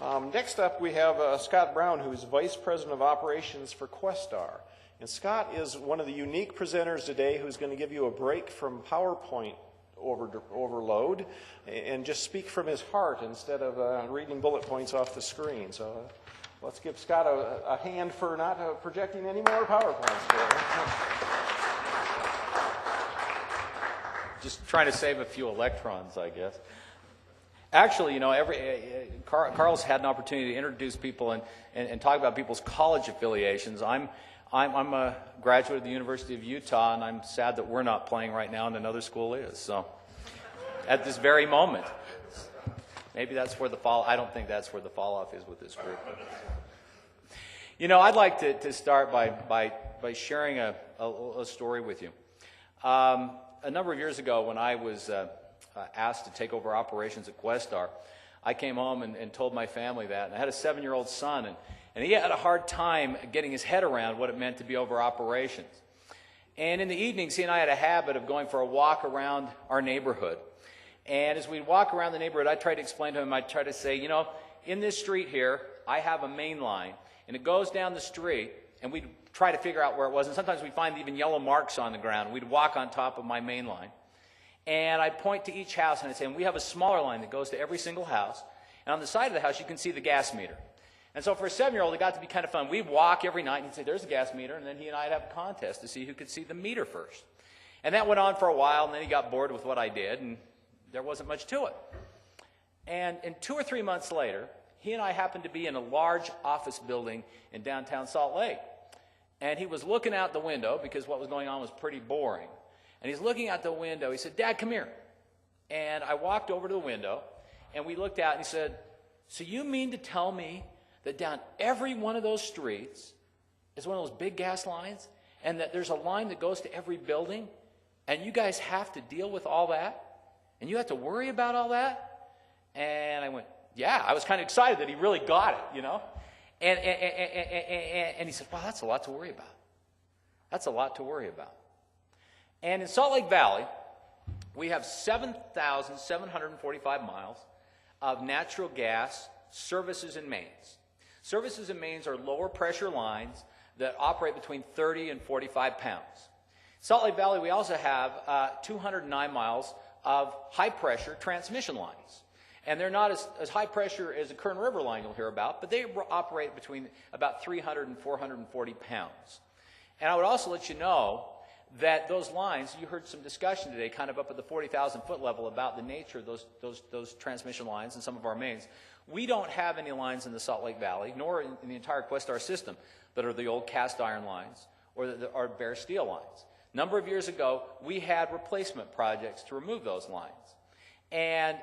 Next up, we have Scott Brown, who's Vice President of Operations for Questar. And Scott is one of the unique presenters today who's going to give you a break from PowerPoint overload and just speak from his heart instead of reading bullet points off the screen. So let's give Scott a hand for not projecting any more PowerPoints there. Just trying to save a few electrons, I guess. Actually, you know, Carl's had an opportunity to introduce people and talk about people's college affiliations. I'm a graduate of the University of Utah, and I'm sad that we're not playing right now and another school is. So, at this very moment, maybe that's where the fall. I don't think that's where the fall off is with this group. You know, I'd like to start by sharing a story with you. A number of years ago, when I was asked to take over operations at Questar, I came home and told my family that. And I had a 7-year-old son, and he had a hard time getting his head around what it meant to be over operations. And in the evenings, he and I had a habit of going for a walk around our neighborhood. And as we'd walk around the neighborhood, I'd try to explain to him, I'd try to say, you know, in this street here, I have a main line, and it goes down the street, and we'd try to figure out where it was. And sometimes we'd find even yellow marks on the ground. We'd walk on top of my main line. And I'd point to each house, and I'd say, and we have a smaller line that goes to every single house. And on the side of the house, you can see the gas meter. And so for a 7-year-old, it got to be kind of fun. We'd walk every night, and he'd say, there's the gas meter. And then he and I'd have a contest to see who could see the meter first. And that went on for a while, and then he got bored with what I did, and there wasn't much to it. And 2 or 3 months later, he and I happened to be in a large office building in downtown Salt Lake. And he was looking out the window because what was going on was pretty boring. And he's looking out the window. He said, Dad, come here. And I walked over to the window, and we looked out, and he said, so you mean to tell me that down every one of those streets is one of those big gas lines, and that there's a line that goes to every building, and you guys have to deal with all that? And you have to worry about all that? And I went, yeah. I was kind of excited that he really got it, you know. And he said, wow, that's a lot to worry about. That's a lot to worry about. And in Salt Lake Valley, we have 7,745 miles of natural gas services and mains. Services and mains are lower pressure lines that operate between 30 and 45 pounds. Salt Lake Valley, we also have 209 miles of high pressure transmission lines. And they're not as high pressure as a Kern River line you'll hear about, but they operate between about 300 and 440 pounds. And I would also let you know that those lines, you heard some discussion today kind of up at the 40,000 foot level about the nature of those transmission lines and some of our mains. We don't have any lines in the Salt Lake Valley, nor in the entire Questar system, that are the old cast iron lines or that are bare steel lines. A number of years ago, we had replacement projects to remove those lines. And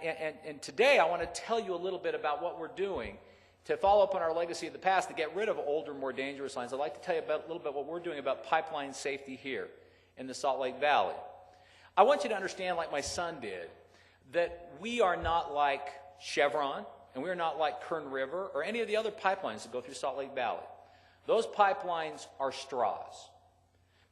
today I want to tell you a little bit about what we're doing to follow up on our legacy of the past to get rid of older, more dangerous lines. I'd like to tell you a little bit what we're doing about pipeline safety here in the Salt Lake Valley. I want you to understand, like my son did, that we are not like Chevron, and we are not like Kern River or any of the other pipelines that go through Salt Lake Valley. Those pipelines are straws.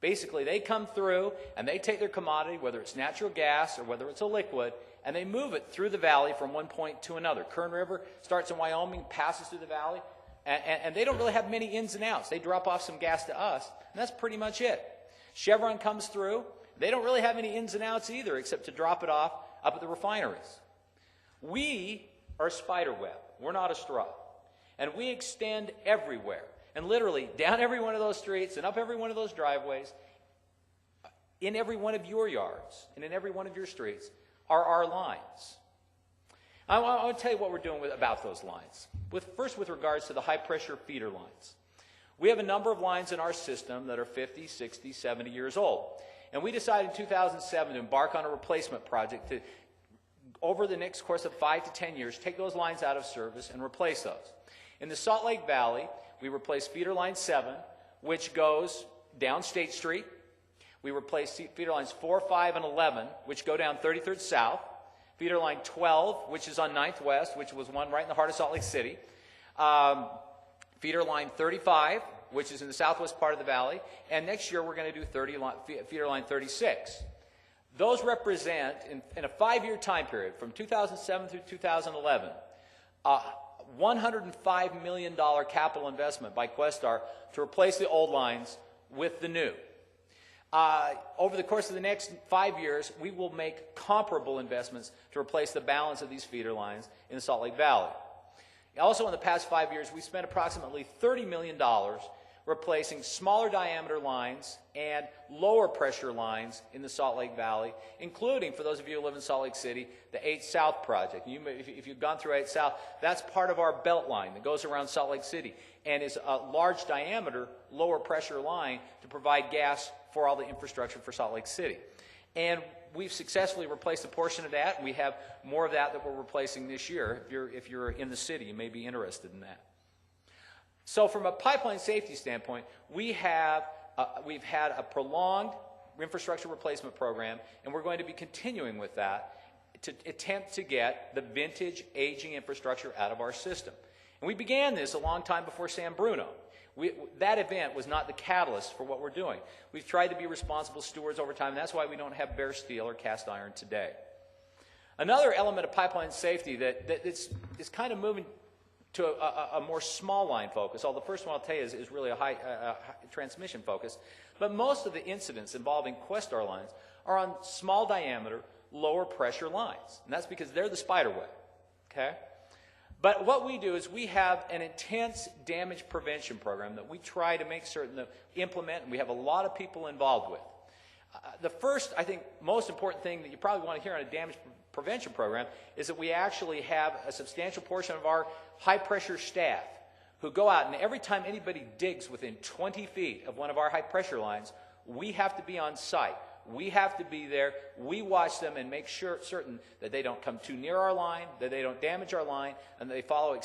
Basically, they come through and they take their commodity, whether it's natural gas or whether it's a liquid, and they move it through the valley from one point to another. Kern River starts in Wyoming, passes through the valley, and they don't really have many ins and outs. They drop off some gas to us, and that's pretty much it. Chevron comes through. They don't really have any ins and outs either, except to drop it off up at the refineries. We are spider web. We're not a straw. And we extend everywhere. And literally, down every one of those streets and up every one of those driveways, in every one of your yards and in every one of your streets, are our lines. I want to tell you what we're doing about those lines. First, with regards to the high-pressure feeder lines. We have a number of lines in our system that are 50, 60, 70 years old. And we decided in 2007 to embark on a replacement project to, over the next course of 5 to 10 years, take those lines out of service and replace those. In the Salt Lake Valley, we replaced feeder line 7, which goes down State Street. We replaced feeder lines 4, 5, and 11, which go down 33rd South. Feeder line 12, which is on 9th West, which was one right in the heart of Salt Lake City. Feeder line 35, which is in the southwest part of the valley. And next year, we're going to do feeder line 36. Those represent, in a 5-year time period, from 2007 through 2011, $105 million capital investment by Questar to replace the old lines with the new. Over the course of the next 5 years, we will make comparable investments to replace the balance of these feeder lines in the Salt Lake Valley. Also, in the past 5 years, we spent approximately $30 million replacing smaller diameter lines and lower pressure lines in the Salt Lake Valley, including, for those of you who live in Salt Lake City, the 8 South project. If you've gone through 8 South, that's part of our belt line that goes around Salt Lake City and is a large diameter, lower pressure line to provide gas for all the infrastructure for Salt Lake City. And we've successfully replaced a portion of that. We have more of that we're replacing this year. If you're in the city, you may be interested in that. So from a pipeline safety standpoint, we've had a prolonged infrastructure replacement program, and we're going to be continuing with that to attempt to get the vintage aging infrastructure out of our system. And we began this a long time before San Bruno. That event was not the catalyst for what we're doing. We've tried to be responsible stewards over time, and that's why we don't have bare steel or cast iron today. Another element of pipeline safety that is kind of moving to a more small line focus, although the first one I'll tell you is really a high transmission focus, but most of the incidents involving Questar lines are on small diameter, lower pressure lines, and that's because they're the spider web, okay? But what we do is we have an intense damage prevention program that we try to make certain that we implement, and we have a lot of people involved with. The first, I think, most important thing that you probably want to hear on a damage prevention program is that we actually have a substantial portion of our high-pressure staff who go out, and every time anybody digs within 20 feet of one of our high-pressure lines, we have to be on site. We have to be there. We watch them and make certain that they don't come too near our line, that they don't damage our line, and they follow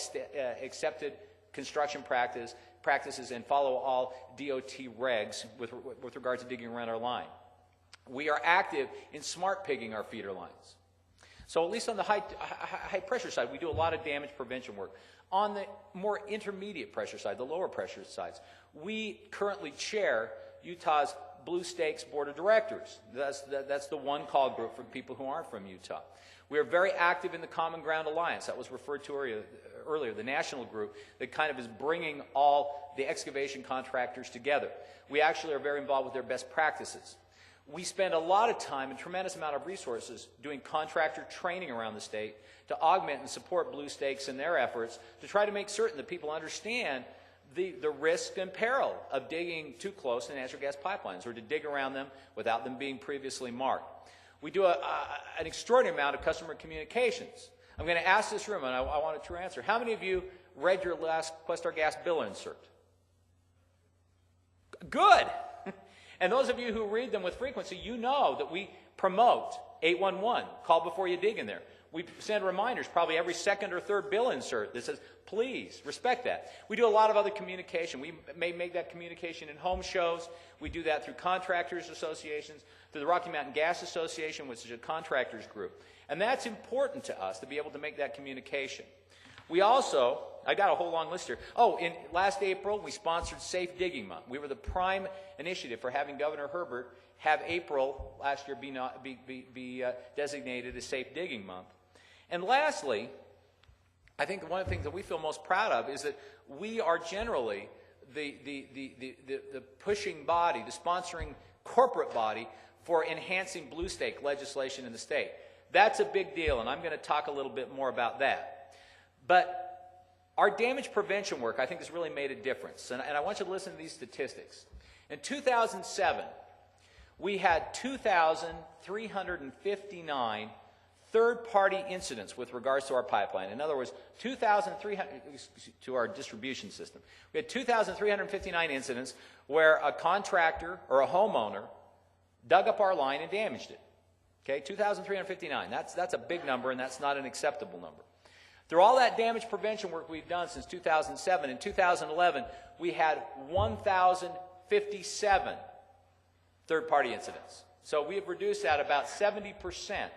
accepted construction practices and follow all DOT regs with regard to digging around our line. We are active in smart pigging our feeder lines. So at least on the high pressure side, we do a lot of damage prevention work. On the more intermediate pressure side, the lower pressure sides, we currently chair Utah's Blue Stakes Board of Directors. That's the one call group for people who aren't from Utah. We are very active in the Common Ground Alliance. That was referred to earlier, the national group that kind of is bringing all the excavation contractors together. We actually are very involved with their best practices. We spend a lot of time and tremendous amount of resources doing contractor training around the state to augment and support Blue Stakes in their efforts to try to make certain that people understand the risk and peril of digging too close to natural gas pipelines or to dig around them without them being previously marked. We do an extraordinary amount of customer communications. I'm going to ask this room, and I want a true answer. How many of you read your last Questar gas bill insert? Good. And those of you who read them with frequency, you know that we promote 811, call before you dig in there. We send reminders probably every second or third bill insert that says, please respect that. We do a lot of other communication. We may make that communication in home shows. We do that through contractors associations, through the Rocky Mountain Gas Association, which is a contractors group. And that's important to us to be able to make that communication. We also, I got a whole long list here. Oh, in last April, we sponsored Safe Digging Month. We were the prime initiative for having Governor Herbert have April last year be designated as Safe Digging Month. And lastly, I think one of the things that we feel most proud of is that we are generally the pushing body, the sponsoring corporate body for enhancing blue stake legislation in the state. That's a big deal, and I'm going to talk a little bit more about that. But our damage prevention work, I think, has really made a difference. And I want you to listen to these statistics. In 2007, we had 2,359 third-party incidents with regards to our pipeline. In other words, 2,300 to our distribution system. We had 2,359 incidents where a contractor or a homeowner dug up our line and damaged it. Okay, 2,359. That's a big number, and that's not an acceptable number. Through all that damage prevention work we've done since 2007, in 2011, we had 1,057 third-party incidents. So we have reduced that about 70%.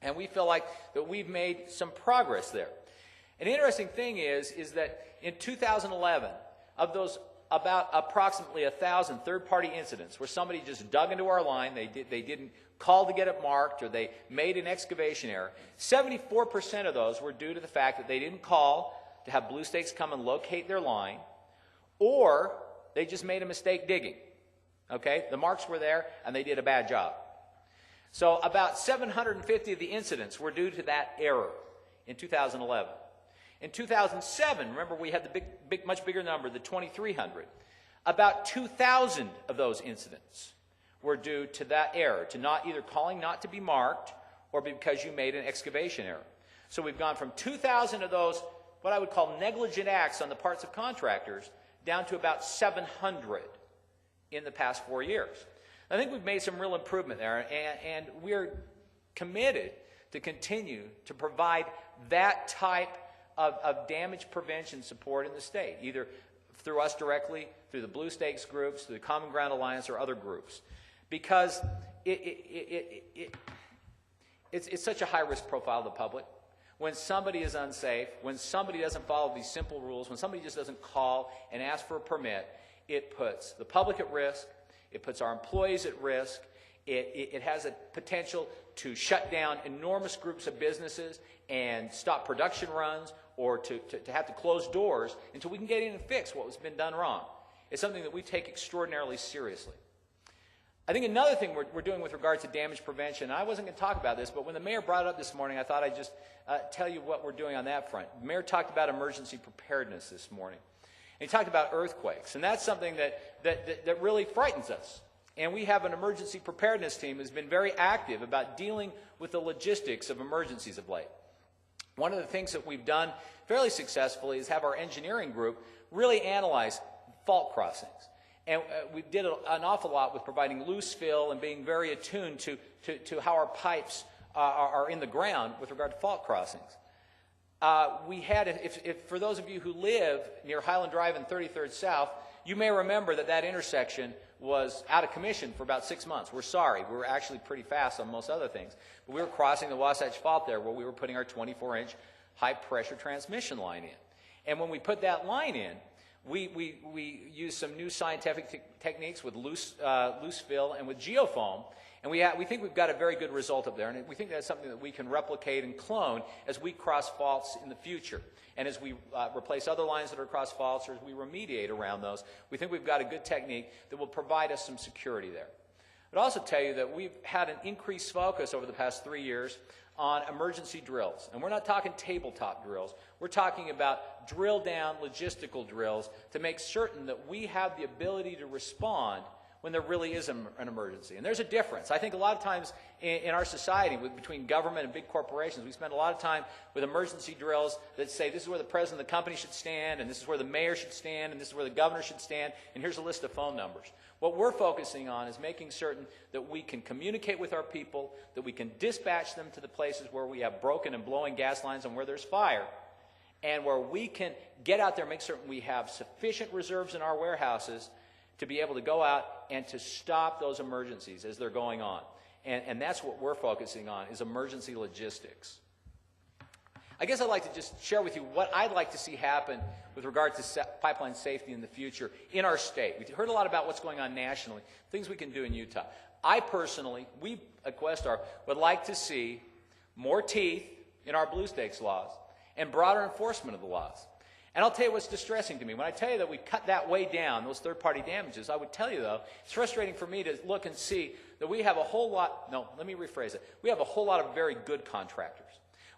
And we feel like that we've made some progress there. An interesting thing is that in 2011, of those about approximately 1,000 third-party incidents where somebody just dug into our line, they didn't call to get it marked, or they made an excavation error, 74% of those were due to the fact that they didn't call, to have blue stakes come and locate their line, or they just made a mistake digging. Okay? The marks were there, and they did a bad job. So about 750 of the incidents were due to that error in 2011. In 2007, remember we had the much bigger number, the 2,300. About 2,000 of those incidents were due to that error, to not either calling not to be marked or because you made an excavation error. So we've gone from 2,000 of those, what I would call negligent acts on the parts of contractors, down to about 700 in the past 4 years. I think we've made some real improvement there, and we're committed to continue to provide that type of damage prevention support in the state, either through us directly, through the Blue Stakes groups, through the Common Ground Alliance, or other groups. Because it's such a high-risk profile of the public. When somebody is unsafe, when somebody doesn't follow these simple rules, when somebody just doesn't call and ask for a permit, it puts the public at risk, it puts our employees at risk, it has a potential to shut down enormous groups of businesses and stop production runs, or to have to close doors until we can get in and fix what has been done wrong. It's something that we take extraordinarily seriously. I think another thing we're doing with regard to damage prevention, and I wasn't going to talk about this, but when the mayor brought it up this morning, I thought I'd just tell you what we're doing on that front. The mayor talked about emergency preparedness this morning. And he talked about earthquakes, and that's something that really frightens us. And we have an emergency preparedness team who's been very active about dealing with the logistics of emergencies of late. One of the things that we've done fairly successfully is have our engineering group really analyze fault crossings. And we did an awful lot with providing loose fill and being very attuned to how our pipes are in the ground with regard to fault crossings. We had, if for those of you who live near Highland Drive and 33rd South, you may remember that intersection was out of commission for about 6 months. We're sorry. We were actually pretty fast on most other things. But we were crossing the Wasatch Fault there where we were putting our 24-inch high-pressure transmission line in. And when we put that line in, we used some new scientific techniques with loose fill and with geofoam. And we think we've got a very good result up there. And we think that's something that we can replicate and clone as we cross faults in the future. And as we replace other lines that are across faults, or as we remediate around those, we think we've got a good technique that will provide us some security there. I'd also tell you that we've had an increased focus over the past 3 years on emergency drills. And we're not talking tabletop drills. We're talking about drill-down logistical drills to make certain that we have the ability to respond when there really is an emergency. And there's a difference. I think a lot of times in our society, between government and big corporations, we spend a lot of time with emergency drills that say this is where the president of the company should stand, and this is where the mayor should stand, and this is where the governor should stand, and here's a list of phone numbers. What we're focusing on is making certain that we can communicate with our people, that we can dispatch them to the places where we have broken and blowing gas lines and where there's fire, and where we can get out there and make certain we have sufficient reserves in our warehouses to be able to go out and to stop those emergencies as they're going on. And that's what we're focusing on, is emergency logistics. I guess I'd like to just share with you what I'd like to see happen with regard to pipeline safety in the future in our state. We've heard a lot about what's going on nationally, things we can do in Utah. I personally, we at Questar, would like to see more teeth in our blue stakes laws and broader enforcement of the laws. And I'll tell you what's distressing to me. When I tell you that we cut that way down, those third-party damages, I would tell you, though, it's frustrating for me to look and see that we have a whole lot, no, let me rephrase it. We have a whole lot of very good contractors.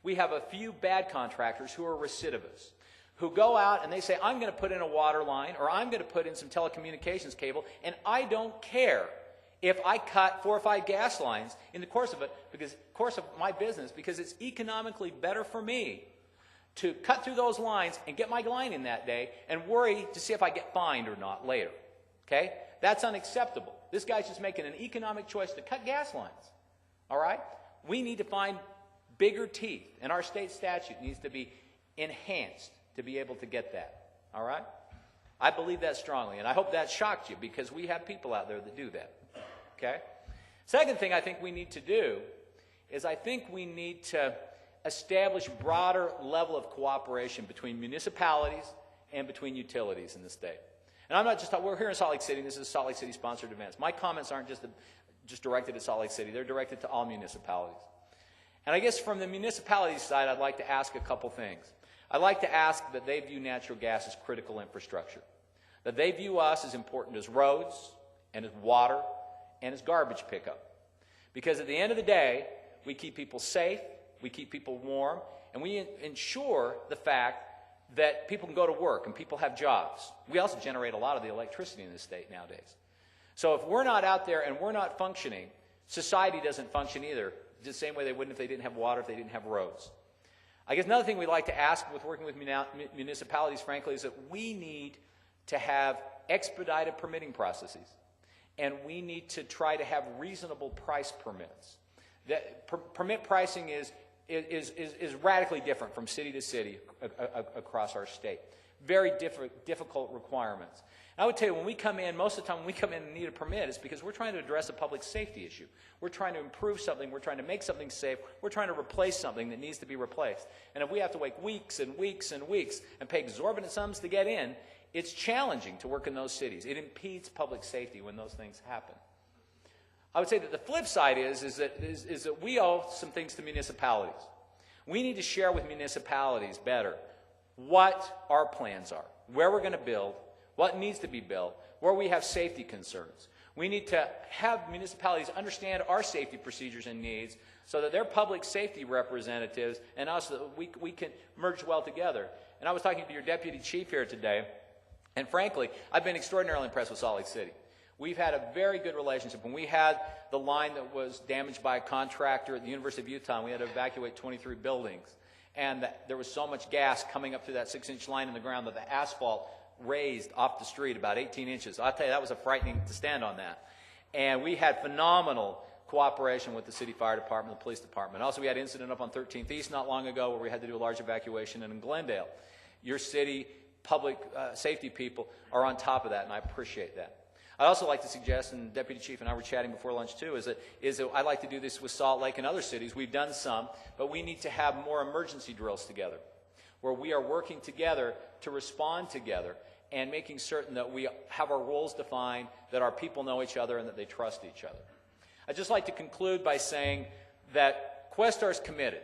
We have a few bad contractors who are recidivists, who go out and they say, I'm going to put in a water line, or I'm going to put in some telecommunications cable, and I don't care if I cut 4 or 5 gas lines in the course of my business, because it's economically better for me to cut through those lines and get my line in that day and worry to see if I get fined or not later. Okay? That's unacceptable. This guy's just making an economic choice to cut gas lines. All right? We need to find bigger teeth, and our state statute needs to be enhanced to be able to get that. All right? I believe that strongly, and I hope that shocked you, because we have people out there that do that. Okay? Second thing I think we need to do is I think we need to establish broader level of cooperation between municipalities and between utilities in the state. And I'm not just talking, we're here in Salt Lake City, and this is a Salt Lake City sponsored event. My comments aren't just directed at Salt Lake City, they're directed to all municipalities. And I guess from the municipality side, I'd like to ask a couple things. I'd like to ask that they view natural gas as critical infrastructure, that they view us as important as roads and as water and as garbage pickup. Because at the end of the day, we keep people safe, we keep people warm, and we ensure the fact that people can go to work and people have jobs. We also generate a lot of the electricity in this state nowadays. So if we're not out there and we're not functioning, society doesn't function either, the same way they wouldn't if they didn't have water, if they didn't have roads. I guess another thing we'd like to ask with working with municipalities, frankly, is that we need to have expedited permitting processes. And we need to try to have reasonable price permits. Permit pricing is radically different from city to city across our state. Very difficult requirements. And I would tell you, when we come in, most of the time when we come in and need a permit, it's because we're trying to address a public safety issue. We're trying to improve something. We're trying to make something safe. We're trying to replace something that needs to be replaced. And if we have to wait weeks and weeks and weeks and pay exorbitant sums to get in, it's challenging to work in those cities. It impedes public safety when those things happen. I would say that the flip side is that we owe some things to municipalities. We need to share with municipalities better what our plans are, where we're going to build, what needs to be built, where we have safety concerns. We need to have municipalities understand our safety procedures and needs so that their public safety representatives and us, that we can merge well together. And I was talking to your deputy chief here today, and frankly, I've been extraordinarily impressed with Salt Lake City. We've had a very good relationship. When we had the line that was damaged by a contractor at the University of Utah, we had to evacuate 23 buildings. And there was so much gas coming up through that 6-inch line in the ground that the asphalt raised off the street about 18 inches. I'll tell you, that was frightening to stand on that. And we had phenomenal cooperation with the city fire department, the police department. Also, we had an incident up on 13th East not long ago where we had to do a large evacuation, and in Glendale. Your city public safety people are on top of that, and I appreciate that. I'd also like to suggest, and Deputy Chief and I were chatting before lunch too, is that I'd like to do this with Salt Lake and other cities. We've done some, but we need to have more emergency drills together, where we are working together to respond together and making certain that we have our roles defined, that our people know each other, and that they trust each other. I'd just like to conclude by saying that Questar is committed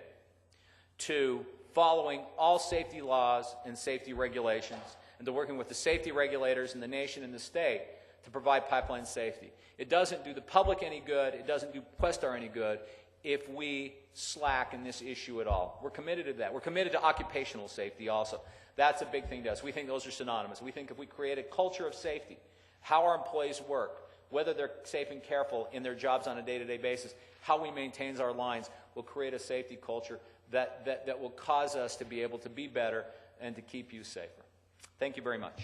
to following all safety laws and safety regulations, and to working with the safety regulators in the nation and the state to provide pipeline safety. It doesn't do the public any good, it doesn't do Questar any good if we slack in this issue at all. We're committed to that. We're committed to occupational safety also. That's a big thing to us. We think those are synonymous. We think if we create a culture of safety, how our employees work, whether they're safe and careful in their jobs on a day-to-day basis, how we maintain our lines, will create a safety culture that will cause us to be able to be better and to keep you safer. Thank you very much.